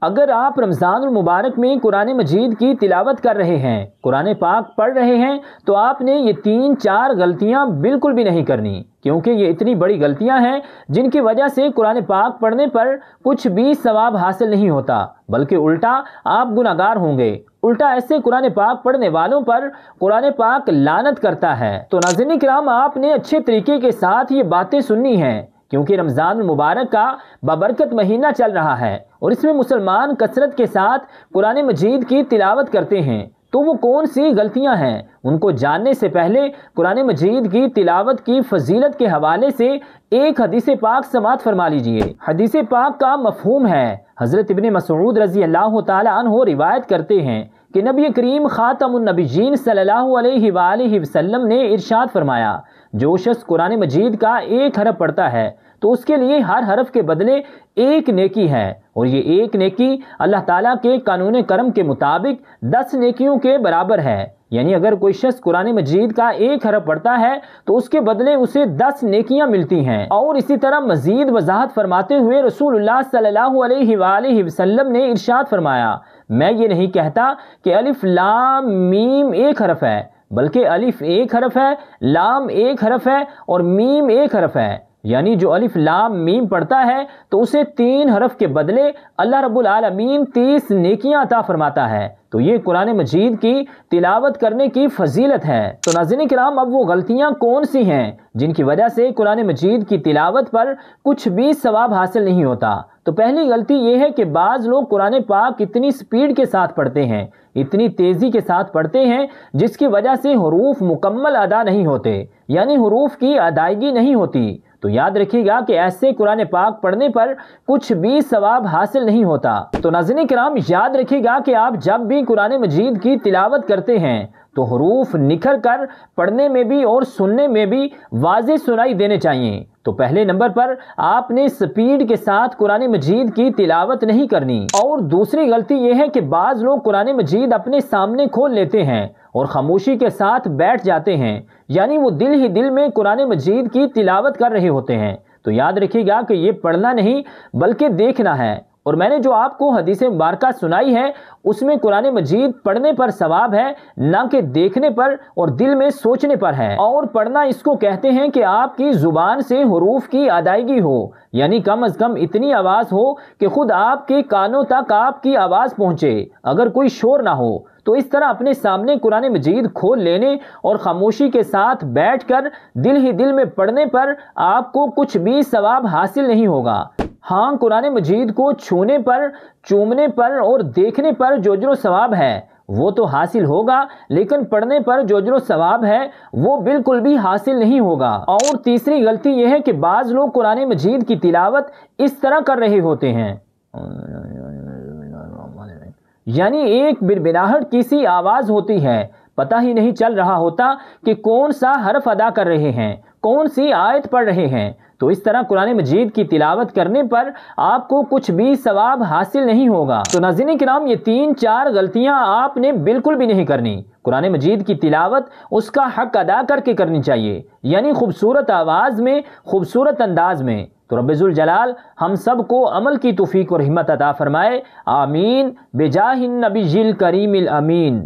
اگر آپ رمضان المبارک میں قرآن مجید کی تلاوت کر رہے ہیں، قرآن پاک پڑھ رہے ہیں، تو آپ نے یہ 3-4 غلطیاں بالکل بھی نہیں کرنی، کیونکہ یہ اتنی بڑی غلطیاں ہیں جن کی وجہ سے قرآن پاک پڑھنے پر کچھ بھی ثواب حاصل نہیں ہوتا، بلکہ الٹا آپ گناہگار ہوں گے۔ الٹا ایسے قرآن پاک پڑھنے والوں پر قرآن پاک لعنت کرتا ہے۔ تو ناظرین کرام، آپ نے اچھے طریقے کے ساتھ یہ باتیں سننی ہیں، کیونکہ رمضان المبارک کا بابرکت مہینہ چل رہا ہے اور اس میں مسلمان کثرت کے ساتھ قرآن مجید کی تلاوت کرتے ہیں۔ تو وہ کون سی غلطیاں ہیں، ان کو جاننے سے پہلے قرآن مجید کی تلاوت کی فضیلت کے حوالے سے ایک حدیث پاک سماعت فرما لیجئے۔ حدیث پاک کا مفہوم ہے، حضرت ابن مسعود رضی اللہ تعالی عنہ روایت کرتے ہیں کہ نبی کریم خاتم النبیین صلی اللہ علیہ وآلہ وسلم نے ارشاد فرمایا، جو شخص قرآن مجید کا ایک حرف پڑھتا ہے تو اس کے لیے ہر حرف کے بدلے ایک نیکی ہے، اور یہ ایک نیکی اللہ تعالیٰ کے قانون کرم کے مطابق 10 نیکیوں کے برابر ہے۔ یعنی اگر کوئی شخص قرآن مجید کا ایک حرف پڑھتا ہے تو اس کے بدلے اسے 10 نیکیاں ملتی ہیں۔ اور اسی طرح مزید وضاحت فرماتے ہوئے رسول اللہ صلی اللہ علیہ وآلہ وسلم نے ارشاد فرمایا، میں یہ نہیں کہتا کہ الف لام میم ایک حرف ہے، بلکہ الف ایک حرف ہے، لام ایک حرف ہے اور میم ایک حرف ہے۔ یعنی جو الف لام میم پڑھتا ہے تو اسے 3 حرف کے بدلے اللہ رب العالمین 30 نیکیاں عطا فرماتا ہے۔ تو یہ قرآن مجید کی تلاوت کرنے کی فضیلت ہے۔ تو ناظرین کرام، اب وہ غلطیاں کون سی ہیں جن کی وجہ سے قرآن مجید کی تلاوت پر کچھ بھی ثواب حاصل نہیں ہوتا؟ تو پہلی غلطی یہ ہے کہ بعض لوگ قرآن پاک اتنی سپیڈ کے ساتھ پڑھتے ہیں، اتنی تیزی کے ساتھ پڑھتے ہیں، جس کی وجہ سے حروف مکمل ادا نہیں ہوتے، یعنی حروف کی ادائیگی نہیں ہوتی۔ تو یاد رکھیے گا کہ ایسے قرآن پاک پڑھنے پر کچھ بھی ثواب حاصل نہیں ہوتا۔ تو ناظرین کرام، یاد رکھیے گا کہ آپ جب بھی قرآن مجید کی تلاوت کرتے ہیں تو حروف نکھر کر پڑھنے میں بھی اور سننے میں بھی واضح سنائی دینے چاہیے۔ تو پہلے نمبر پر آپ نے سپیڈ کے ساتھ قرآن مجید کی تلاوت نہیں کرنی۔ اور دوسری غلطی یہ ہے کہ بعض لوگ قرآن مجید اپنے سامنے کھول لیتے ہیں اور خاموشی کے ساتھ بیٹھ جاتے ہیں، یعنی وہ دل ہی دل میں قرآن مجید کی تلاوت کر رہے ہوتے ہیں۔ تو یاد رکھیے گا کہ یہ پڑھنا نہیں بلکہ دیکھنا ہے۔ اور میں نے جو آپ کو حدیث مبارکہ سنائی ہے اس میں قرآن مجید پڑھنے پر ثواب ہے، نہ کہ دیکھنے پر اور دل میں سوچنے پر ہے۔ اور پڑھنا اس کو کہتے ہیں کہ آپ کی زبان سے حروف کی ادائیگی ہو، یعنی کم از کم اتنی آواز ہو کہ خود آپ کے کانوں تک آپ کی آواز پہنچے، اگر کوئی شور نہ ہو۔ تو اس طرح اپنے سامنے قرآن مجید کھول لینے اور خاموشی کے ساتھ بیٹھ کر دل ہی دل میں پڑھنے پر آپ کو کچھ بھی ثواب حاصل نہیں ہوگا۔ ہاں، قرآن مجید کو چھونے پر، چومنے پر اور دیکھنے پر جو اجر و ثواب ہے وہ تو حاصل ہوگا، لیکن پڑھنے پر جو اجر و ثواب ہے وہ بالکل بھی حاصل نہیں ہوگا۔ اور تیسری غلطی یہ ہے کہ بعض لوگ قرآن مجید کی تلاوت اس طرح کر رہے ہوتے ہیں، یعنی ایک بربراہٹ کی سی آواز ہوتی ہے، پتہ ہی نہیں چل رہا ہوتا کہ کون سا حرف ادا کر رہے ہیں، کون سی آیت پڑھ رہے ہیں۔ تو اس طرح قرآن مجید کی تلاوت کرنے پر آپ کو کچھ بھی ثواب حاصل نہیں ہوگا۔ تو ناظرین کرام، یہ 3-4 غلطیاں آپ نے بالکل بھی نہیں کرنی۔ قرآن مجید کی تلاوت اس کا حق ادا کر کے کرنی چاہیے، یعنی خوبصورت آواز میں، خوبصورت انداز میں۔ تو رب ذوالجلال ہم سب کو عمل کی توفیق اور ہمت عطا فرمائے، آمین، بجاہ النبی الکریم الامین۔